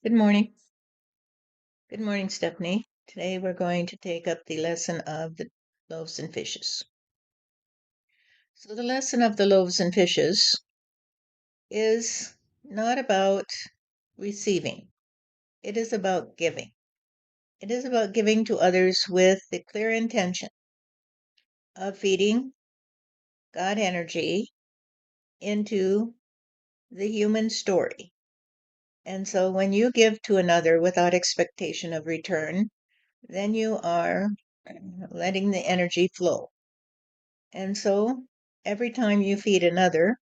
Good morning. Good morning, Stephanie. Today we're going to take up the lesson of the loaves and fishes. So, the lesson of the loaves and fishes is not about receiving, it is about giving. It is about giving to others with the clear intention of feeding God energy into the human story. And so, when you give to another without expectation of return, then you are letting the energy flow. And so every time you feed another,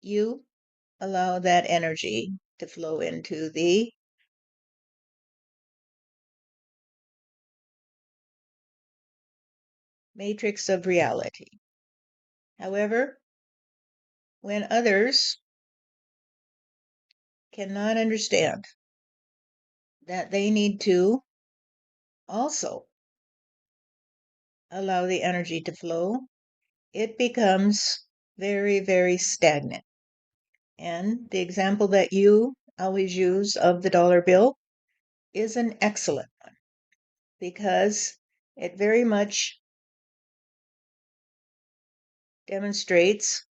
you allow that energy to flow into the matrix of reality. However, when others cannot understand that they need to also allow the energy to flow, it becomes very, very stagnant. And the example that you always use of the dollar bill is an excellent one because it very much demonstrates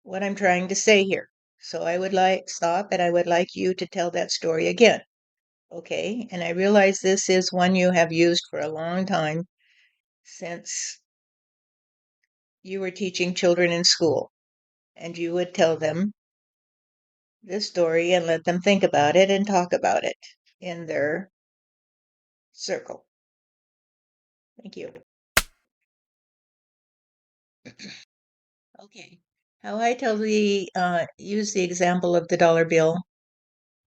what I'm trying to say here. So I would like stop and I would like you to tell that story again. Okay? And I realize this is one you have used for a long time since you were teaching children in school. And you would tell them this story and let them think about it and talk about it in their circle. Thank you. Okay. How I tell the use the example of the dollar bill,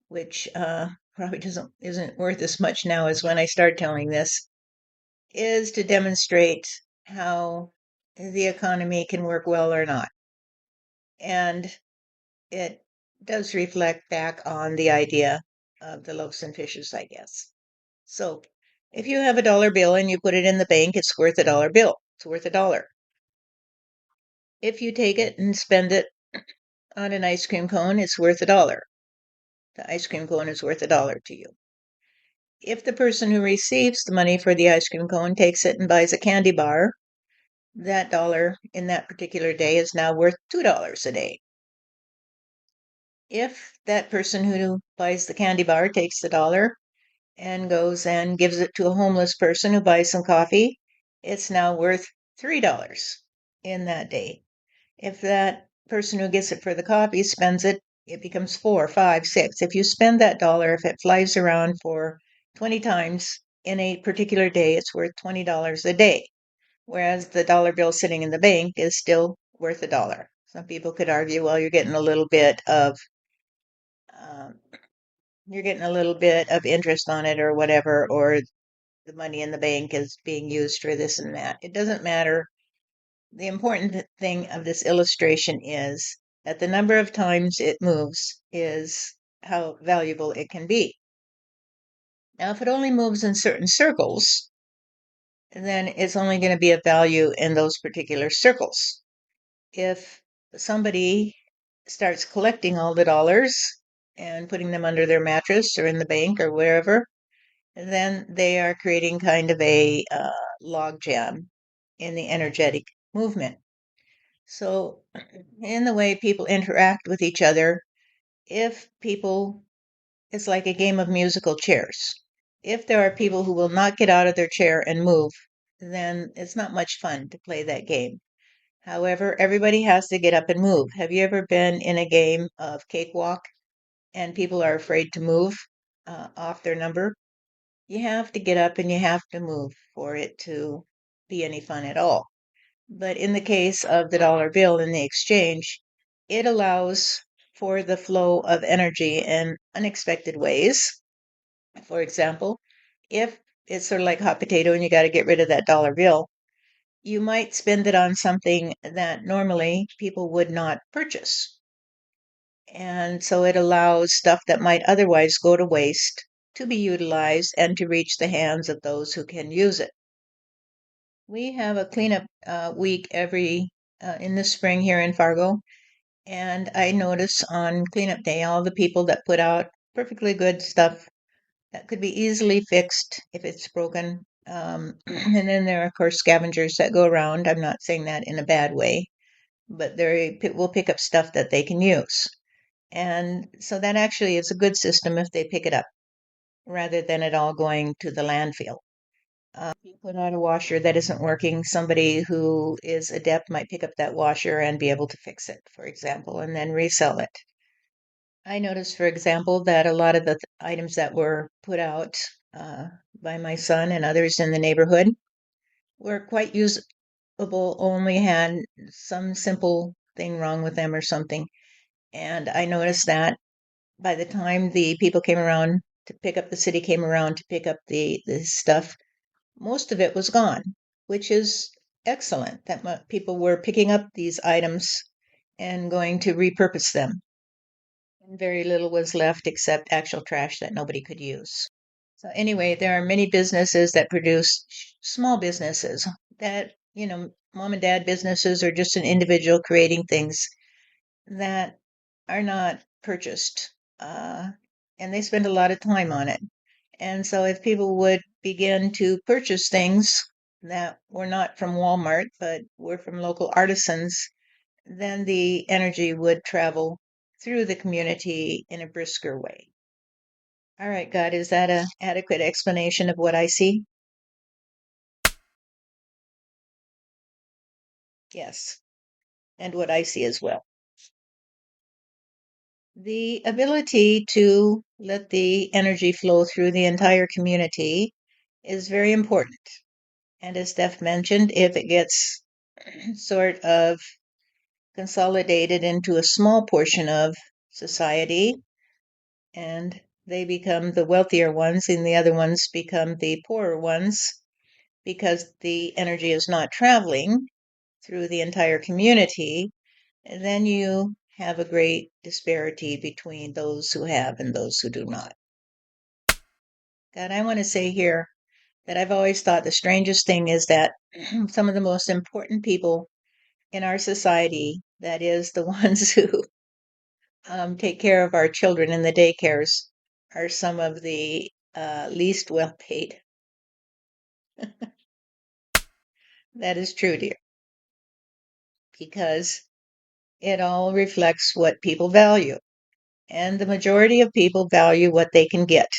which probably doesn't isn't worth as much now as when I started telling this, is to demonstrate how the economy can work well or not. And it does reflect back on the idea of the loaves and fishes, I guess. So if you have a dollar bill and you put it in the bank, it's worth a dollar bill. It's worth a dollar. If you take it and spend it on an ice cream cone, it's worth a dollar. The ice cream cone is worth a dollar to you. If the person who receives the money for the ice cream cone takes it and buys a candy bar, that dollar in that particular day is now worth $2 a day. If that person who buys the candy bar takes the dollar and goes and gives it to a homeless person who buys some coffee, it's now worth $3 in that day. If that person who gets it for the coffee spends it, it becomes 4, 5, 6. If you spend that dollar, if it flies around for 20 times in a particular day, it's worth $20 a day. Whereas the dollar bill sitting in the bank is still worth a dollar. Some people could argue, well, um, you're getting a little bit of interest on it or whatever, or the money in the bank is being used for this and that. It doesn't matter. The important thing of this illustration is that the number of times it moves is how valuable it can be. Now, if it only moves in certain circles, then it's only going to be of value in those particular circles. If somebody starts collecting all the dollars and putting them under their mattress or in the bank or wherever, then they are creating kind of a log jam in the energetic movement. So, in the way people interact with each other, if people, it's like a game of musical chairs. If there are people who will not get out of their chair and move, then it's not much fun to play that game. However, everybody has to get up and move. Have you ever been in a game of cakewalk and people are afraid to move off their number? You have to get up and you have to move for it to be any fun at all. But in the case of the dollar bill in the exchange, it allows for the flow of energy in unexpected ways. For example, if it's sort of like hot potato and you got to get rid of that dollar bill, you might spend it on something that normally people would not purchase. And so it allows stuff that might otherwise go to waste to be utilized and to reach the hands of those who can use it. We have a cleanup week every in the spring here in Fargo, and I notice on cleanup day all the people that put out perfectly good stuff that could be easily fixed if it's broken. And then there are, of course, scavengers that go around. I'm not saying that in a bad way, but they will pick up stuff that they can use. And so that actually is a good system if they pick it up rather than it all going to the landfill. If you put out a washer that isn't working, somebody who is adept might pick up that washer and be able to fix it, for example, and then resell it. I noticed, for example, that a lot of the items that were put out by my son and others in the neighborhood were quite usable, only had some simple thing wrong with them or something. And I noticed that by the time the people came around to pick up, the city came around to pick up the stuff, most of it was gone, which is excellent that people were picking up these items and going to repurpose them. And very little was left except actual trash that nobody could use. So, anyway, there are many businesses that produce small businesses that, mom and dad businesses or just an individual creating things that are not purchased. And they spend a lot of time on it. And so, if people would begin to purchase things that were not from Walmart, but were from local artisans, then the energy would travel through the community in a brisker way. All right, God, is that an adequate explanation of what I see? Yes, and what I see as well. The ability to let the energy flow through the entire community is very important. And as Steph mentioned, if it gets sort of consolidated into a small portion of society and they become the wealthier ones and the other ones become the poorer ones because the energy is not traveling through the entire community, then you have a great disparity between those who have and those who do not. God, I want to say here that I've always thought the strangest thing is that some of the most important people in our society, that is, the ones who take care of our children in the daycares, are some of the least well paid. That is true, dear, because it all reflects what people value. And the majority of people value what they can get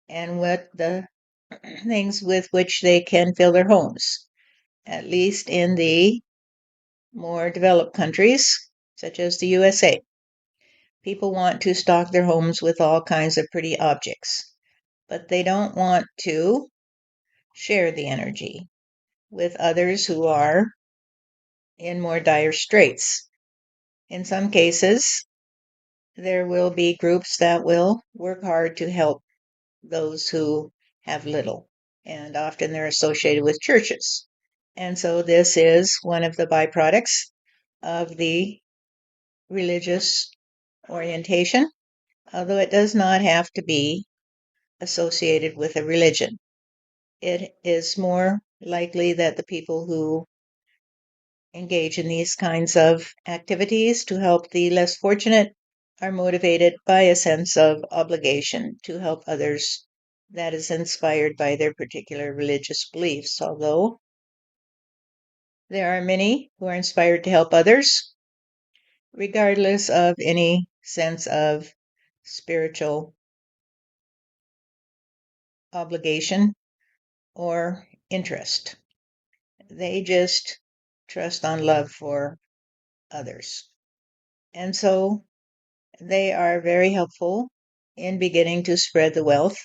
and what the things with which they can fill their homes, at least in the more developed countries, such as the USA. People want to stock their homes with all kinds of pretty objects, but they don't want to share the energy with others who are in more dire straits. In some cases, there will be groups that will work hard to help those who have little, and often they're associated with churches. And so this is one of the byproducts of the religious orientation, although it does not have to be associated with a religion. It is more likely that the people who engage in these kinds of activities to help the less fortunate are motivated by a sense of obligation to help others that is inspired by their particular religious beliefs. Although there are many who are inspired to help others, regardless of any sense of spiritual obligation or interest. They just trust on love for others. And so they are very helpful in beginning to spread the wealth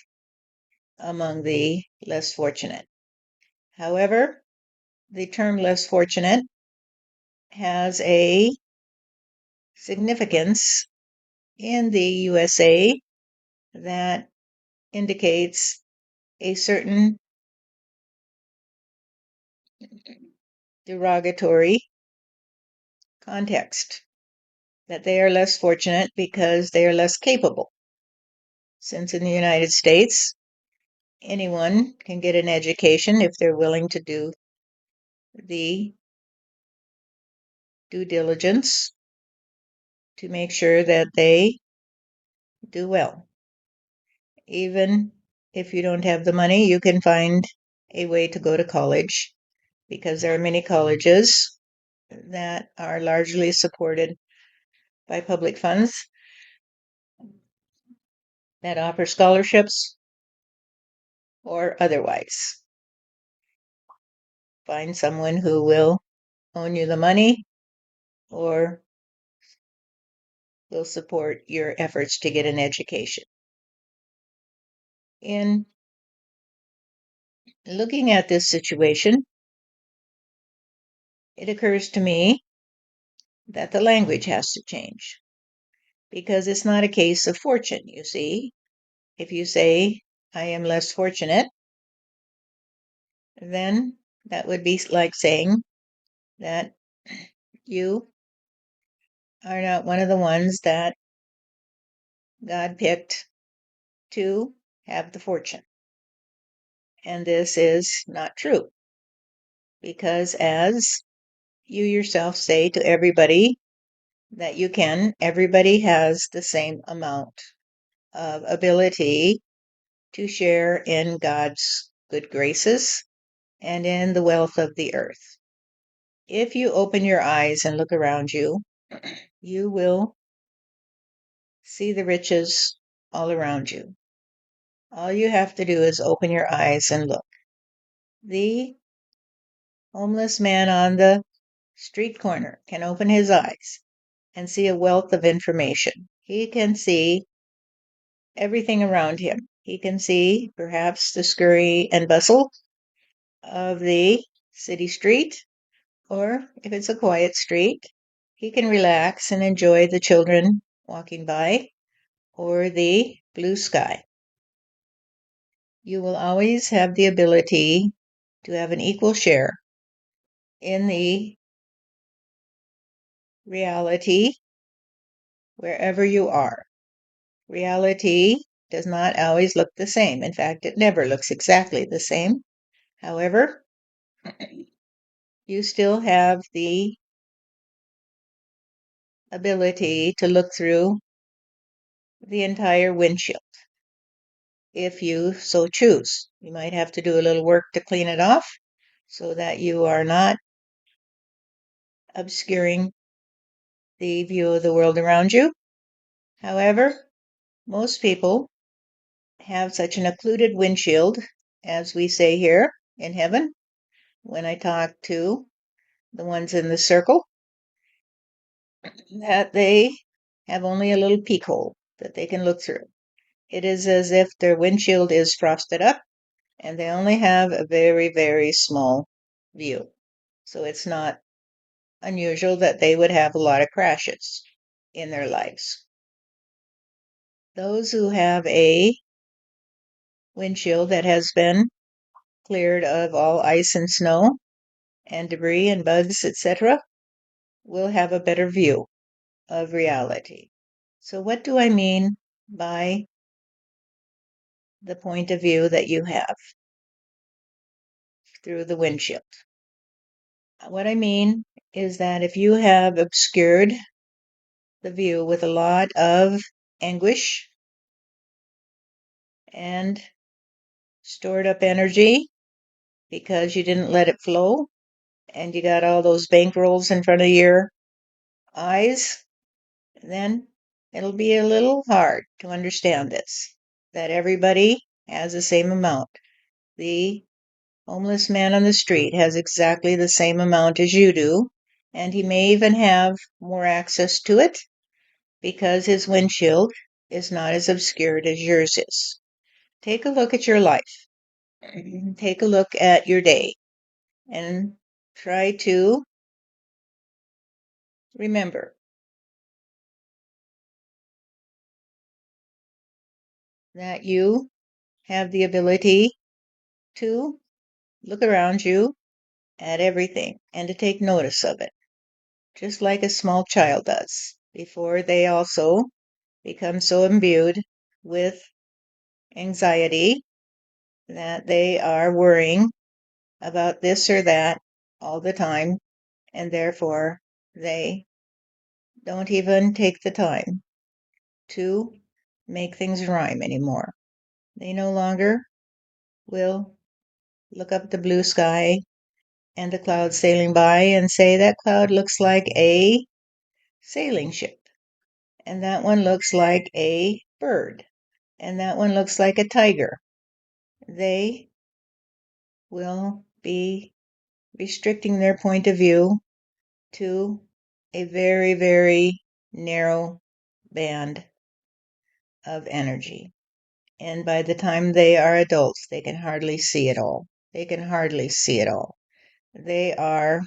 among the less fortunate. However, the term less fortunate has a significance in the USA that indicates a certain derogatory context, that they are less fortunate because they are less capable. Since in the United States, anyone can get an education if they're willing to do the due diligence to make sure that they do well. Even if you don't have the money, you can find a way to go to college because there are many colleges that are largely supported by public funds that offer scholarships or otherwise. Find someone who will loan you the money or will support your efforts to get an education. In looking at this situation, it occurs to me that the language has to change because it's not a case of fortune, you see. If you say, I am less fortunate, then that would be like saying that you are not one of the ones that God picked to have the fortune. And this is not true because, as you yourself say to everybody that you can, everybody has the same amount of ability to share in God's good graces and in the wealth of the earth. If you open your eyes and look around you, you will see the riches all around you. All you have to do is open your eyes and look. The homeless man on the street corner can open his eyes and see a wealth of information. He can see everything around him. He can see perhaps the scurry and bustle of the city street, or if it's a quiet street, he can relax and enjoy the children walking by or the blue sky. You will always have the ability to have an equal share in the reality wherever you are. Reality does not always look the same. In fact, it never looks exactly the same. However, you still have the ability to look through the entire windshield if you so choose. You might have to do a little work to clean it off so that you are not obscuring the view of the world around you. However, most people have such an occluded windshield, as we say here in heaven, when I talk to the ones in the circle, that they have only a little peek hole that they can look through. It is as if their windshield is frosted up and they only have a very, very small view. So it's not unusual that they would have a lot of crashes in their lives. Those who have a windshield that has been cleared of all ice and snow and debris and bugs, etc., will have a better view of reality. So, what do I mean by the point of view that you have through the windshield? What I mean is that if you have obscured the view with a lot of anguish and stored up energy because you didn't let it flow, and you got all those bankrolls in front of your eyes, then it'll be a little hard to understand this, that everybody has the same amount. The homeless man on the street has exactly the same amount as you do, and he may even have more access to it because his windshield is not as obscured as yours is. Take a look at your life. Take a look at your day and try to remember that you have the ability to look around you at everything and to take notice of it, just like a small child does, before they also become so imbued with anxiety that they are worrying about this or that all the time, and therefore they don't even take the time to make things rhyme anymore. They no longer will look up the blue sky and the clouds sailing by and say that cloud looks like a sailing ship, and that one looks like a bird, and that one looks like a tiger. They will be restricting their point of view to a very, very narrow band of energy. And by the time they are adults, they can hardly see it all. They can hardly see it all. They are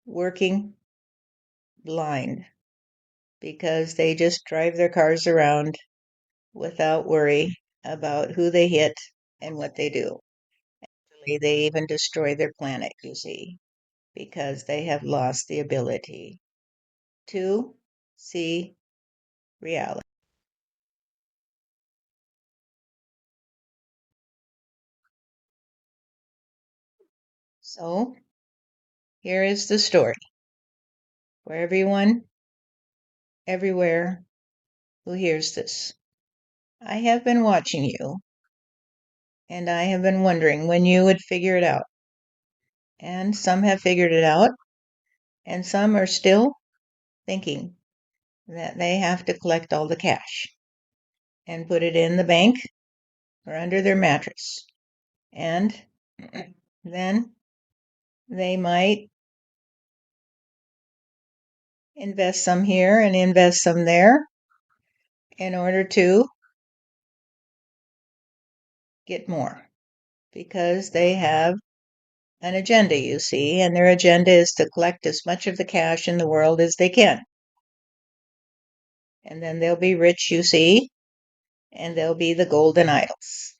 working blind because they just drive their cars around without worry about who they hit and what they do. Actually, they even destroy their planet, you see, because they have lost the ability to see reality. So, here is the story for everyone, everywhere who hears this. I have been watching you, and I have been wondering when you would figure it out. And some have figured it out, and some are still thinking that they have to collect all the cash and put it in the bank or under their mattress. And then they might invest some here and invest some there in order to get more because they have an agenda, you see, and their agenda is to collect as much of the cash in the world as they can. And then they'll be rich, you see, and they'll be the golden idols.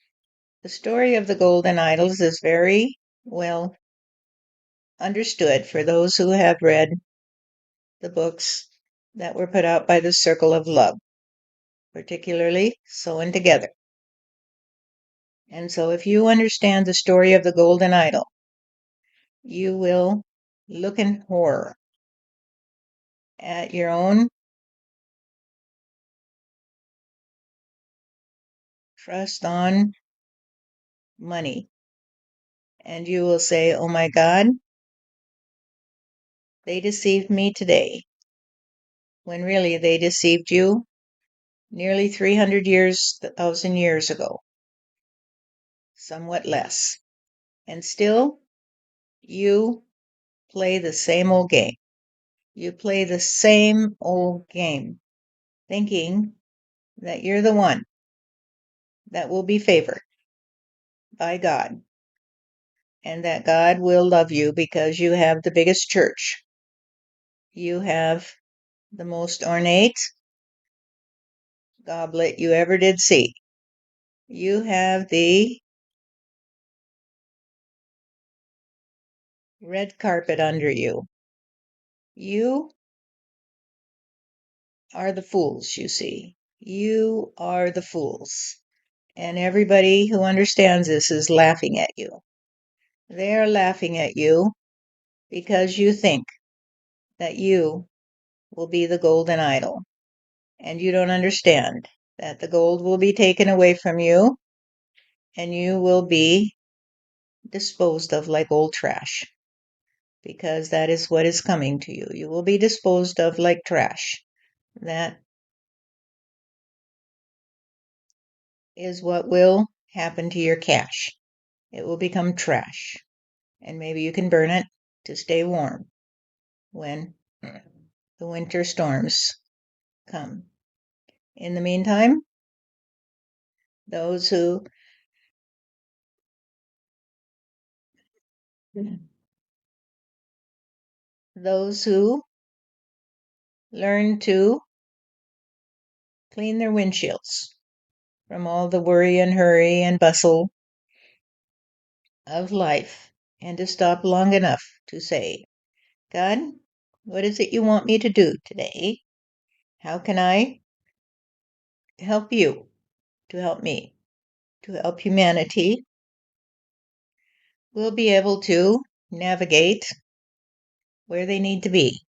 The story of the golden idols is very well understood for those who have read the books that were put out by the Circle of Love, particularly Sewn Together. And so, if you understand the story of the golden idol, you will look in horror at your own trust on money. And you will say, oh my God, they deceived me today. When really they deceived you nearly 300 years, 1,000 years ago, somewhat less. And still, you play the same old game. You play the same old game, thinking that you're the one that will be favored by God and that God will love you because you have the biggest church. You have the most ornate goblet you ever did see. You have the red carpet under you. You are the fools, you see. You are the fools. And everybody who understands this is laughing at you. They are laughing at you because you think that you will be the golden idol. And you don't understand that the gold will be taken away from you and you will be disposed of like old trash. Because that is what is coming to you. You will be disposed of like trash. That is what will happen to your cash. It will become trash. And maybe you can burn it to stay warm when the winter storms come. In the meantime, those who those who learn to clean their windshields from all the worry and hurry and bustle of life and to stop long enough to say, God, what is it you want me to do today? How can I help you to help me, to help humanity? We'll be able to navigate where they need to be,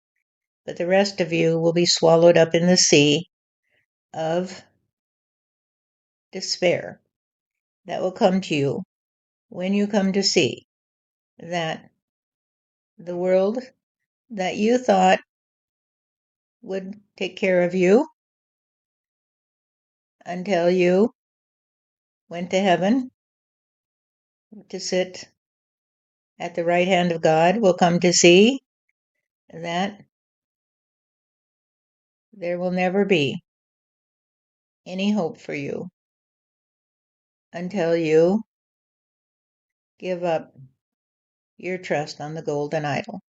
but the rest of you will be swallowed up in the sea of despair that will come to you when you come to see that the world that you thought would take care of you until you went to heaven to sit at the right hand of God will come to see that there will never be any hope for you until you give up your trust on the golden idol.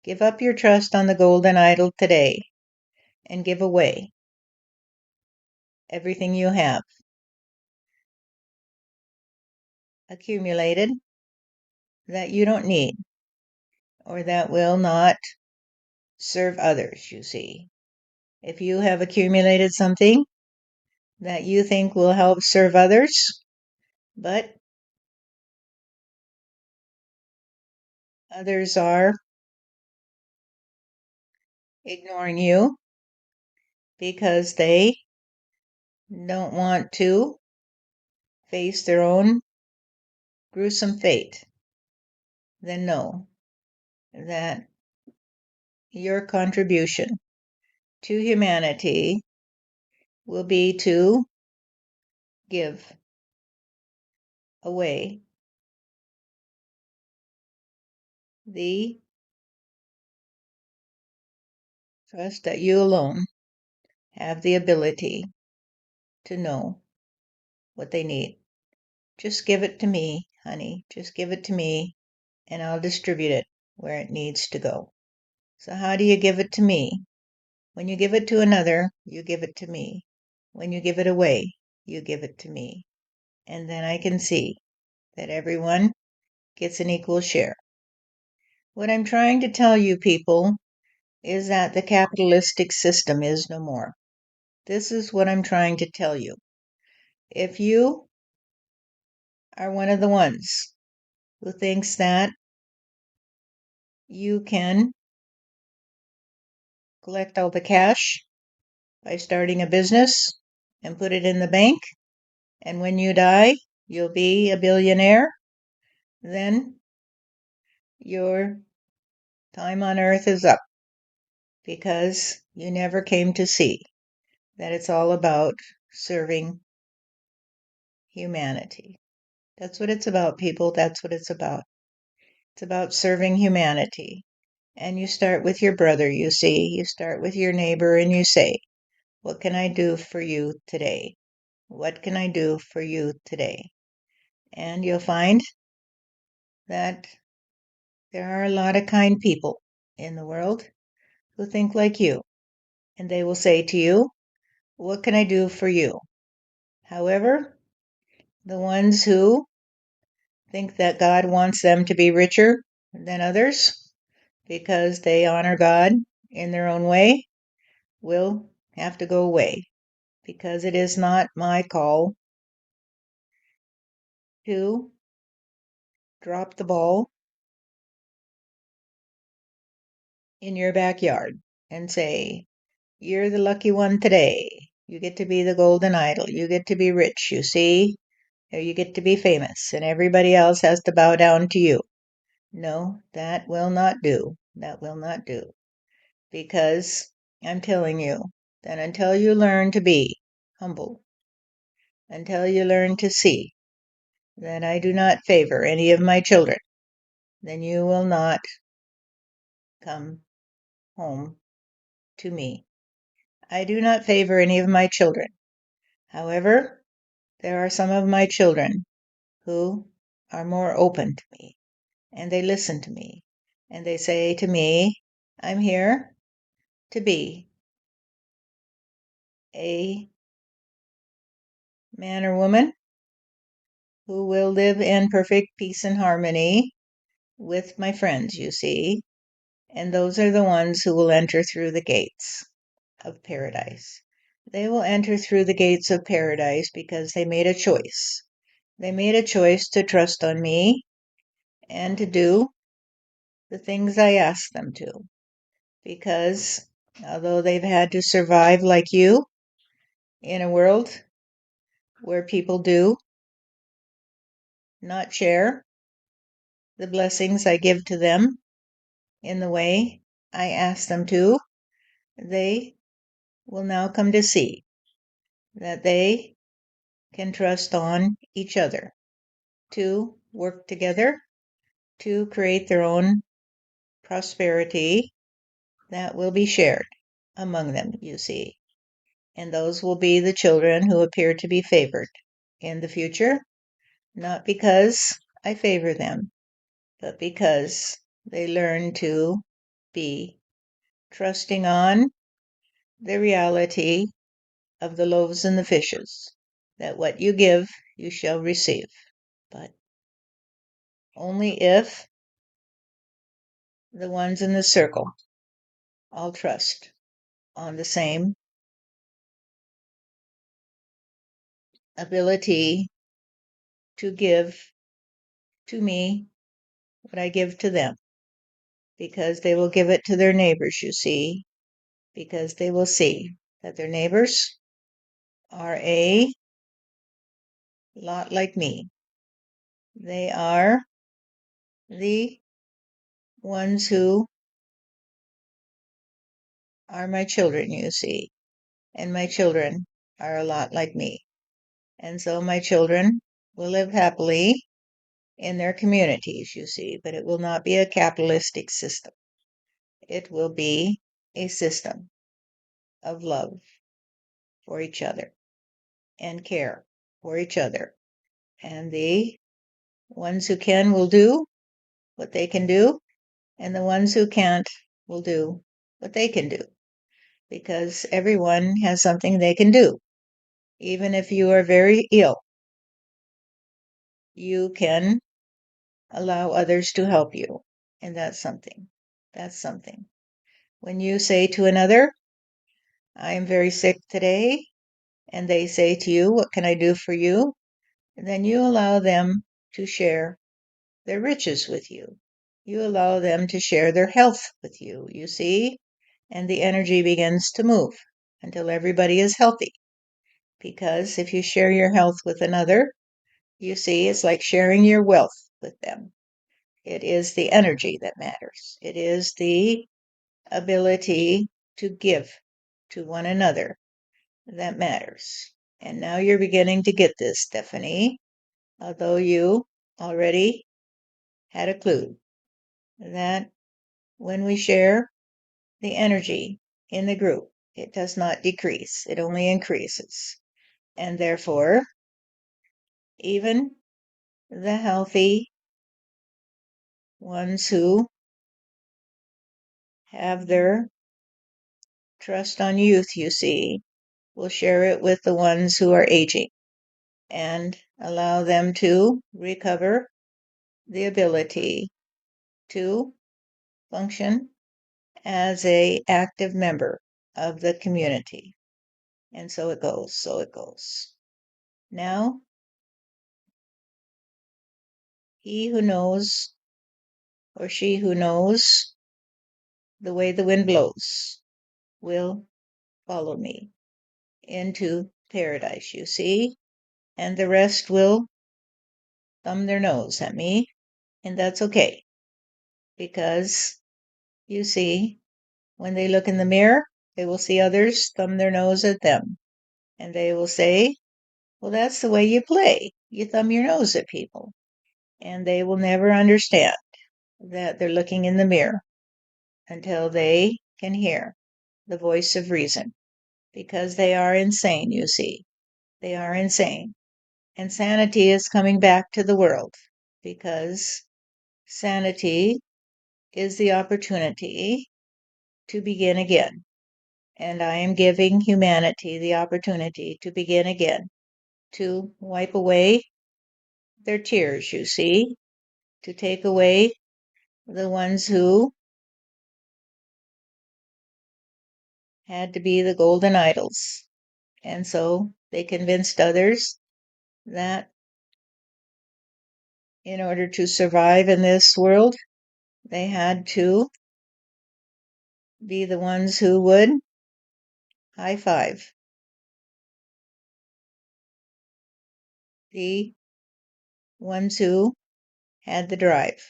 Give up your trust on the golden idol today and give away everything you have accumulated that you don't need or that will not serve others, you see. If you have accumulated something that you think will help serve others, but others are ignoring you because they don't want to face their own gruesome fate, then know that your contribution to humanity will be to give away the trust that you alone have the ability to know what they need. Just give it to me, honey. Just give it to me, and I'll distribute it where it needs to go. So, how do you give it to me? When you give it to another, you give it to me. When you give it away, you give it to me. And then I can see that everyone gets an equal share. What I'm trying to tell you, people, is that the capitalistic system is no more. This is what I'm trying to tell you. If you are one of the ones who thinks that you can collect all the cash by starting a business and put it in the bank, and when you die, you'll be a billionaire, then your time on earth is up because you never came to see that it's all about serving humanity. That's what it's about, people. That's what it's about. It's about serving humanity. And you start with your brother, you see. You start with your neighbor and you say, what can I do for you today? What can I do for you today? And you'll find that there are a lot of kind people in the world who think like you. And they will say to you, what can I do for you? However, the ones who think that God wants them to be richer than others because they honor God in their own way will have to go away because it is not my call to drop the ball in your backyard and say, you're the lucky one today. You get to be the golden idol. You get to be rich, you see? Or you get to be famous, and everybody else has to bow down to you. No, that will not do. That will not do. Because I'm telling you that until you learn to be humble, until you learn to see that I do not favor any of my children, then you will not come home to me. I do not favor any of my children. However, there are some of my children who are more open to me, and they listen to me, and they say to me, I'm here to be a man or woman who will live in perfect peace and harmony with my friends, you see, and those are the ones who will enter through the gates of paradise. They will enter through the gates of paradise because they made a choice. They made a choice to trust on me and to do the things I asked them to. Because although they've had to survive like you in a world where people do not share the blessings I give to them in the way I ask them to, they will now come to see that they can trust on each other to work together to create their own prosperity that will be shared among them, you see. And those will be the children who appear to be favored in the future, not because I favor them, but because they learn to be trusting on the reality of the loaves and the fishes, that what you give, you shall receive. But only if the ones in the circle all trust on the same ability to give to me what I give to them, because they will give it to their neighbors, you see, because they will see that their neighbors are a lot like me. They are the ones who are my children, you see, and my children are a lot like me. And so my children will live happily in their communities, you see, but it will not be a capitalistic system. It will be a system of love for each other and care for each other. And the ones who can will do what they can do, and the ones who can't will do what they can do, because everyone has something they can do. Even if you are very ill, you can allow others to help you, and that's something. That's something. When you say to another, I am very sick today, and they say to you, what can I do for you? Then you allow them to share their riches with you. You allow them to share their health with you, you see, and the energy begins to move until everybody is healthy. Because if you share your health with another, you see, it's like sharing your wealth with them. It is the energy that matters. It is the ability to give to one another that matters. And now you're beginning to get this, Stephanie, although you already had a clue that when we share the energy in the group, it does not decrease, it only increases. And therefore, even the healthy ones who have their trust on youth, you see, will share it with the ones who are aging and allow them to recover the ability to function as a active member of the community. And so it goes, so it goes. Now, he who knows or she who knows the way the wind blows will follow me into paradise, you see, and the rest will thumb their nose at me, and that's okay, because you see, when they look in the mirror, they will see others thumb their nose at them, and they will say, well, that's the way you play. You thumb your nose at people, and they will never understand that they're looking in the mirror until they can hear the voice of reason, because they are insane, you see. They are insane. And sanity is coming back to the world, because sanity is the opportunity to begin again. And I am giving humanity the opportunity to begin again, to wipe away their tears, you see, to take away the ones who had to be the golden idols. And so they convinced others that in order to survive in this world, they had to be the ones who would high five the ones who had the drive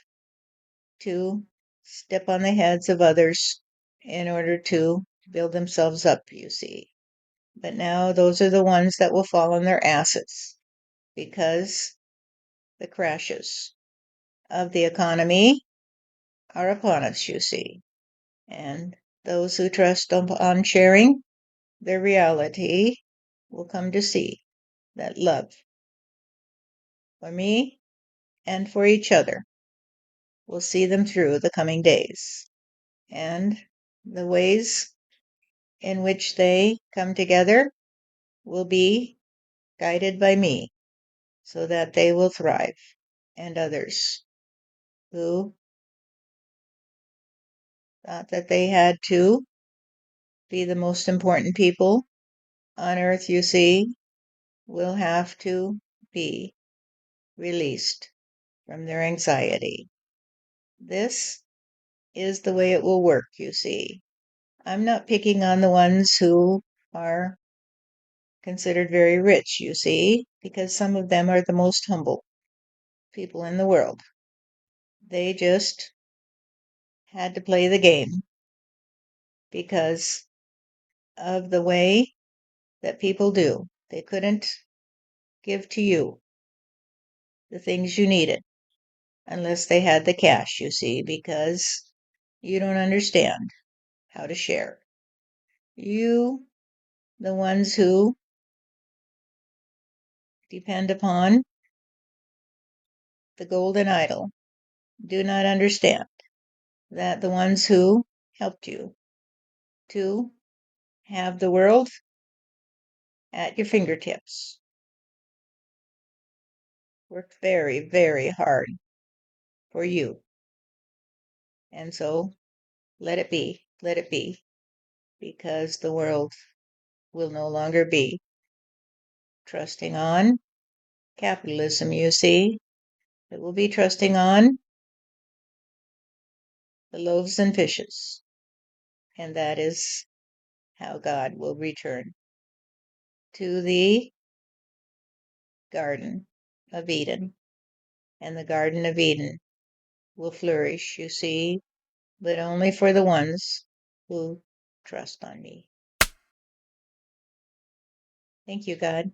to step on the heads of others in order to build themselves up, you see. But now those are the ones that will fall on their asses because the crashes of the economy are upon us, you see. And those who trust on sharing their reality will come to see that love for me and for each other will see them through the coming days. And the ways in which they come together will be guided by me so that they will thrive. And others who thought that they had to be the most important people on earth, you see, will have to be released from their anxiety. This is the way it will work, you see. I'm not picking on the ones who are considered very rich, you see, because some of them are the most humble people in the world. They just had to play the game because of the way that people do. They couldn't give to you the things you needed unless they had the cash, you see, because you don't understand how to share. You, the ones who depend upon the golden idol, do not understand that the ones who helped you to have the world at your fingertips worked very, very hard for you. And so let it be, because the world will no longer be trusting on capitalism, you see. It will be trusting on the loaves and fishes. And that is how God will return to the Garden of Eden. And the Garden of Eden will flourish, you see, but only for the ones who trust on me. Thank you, God.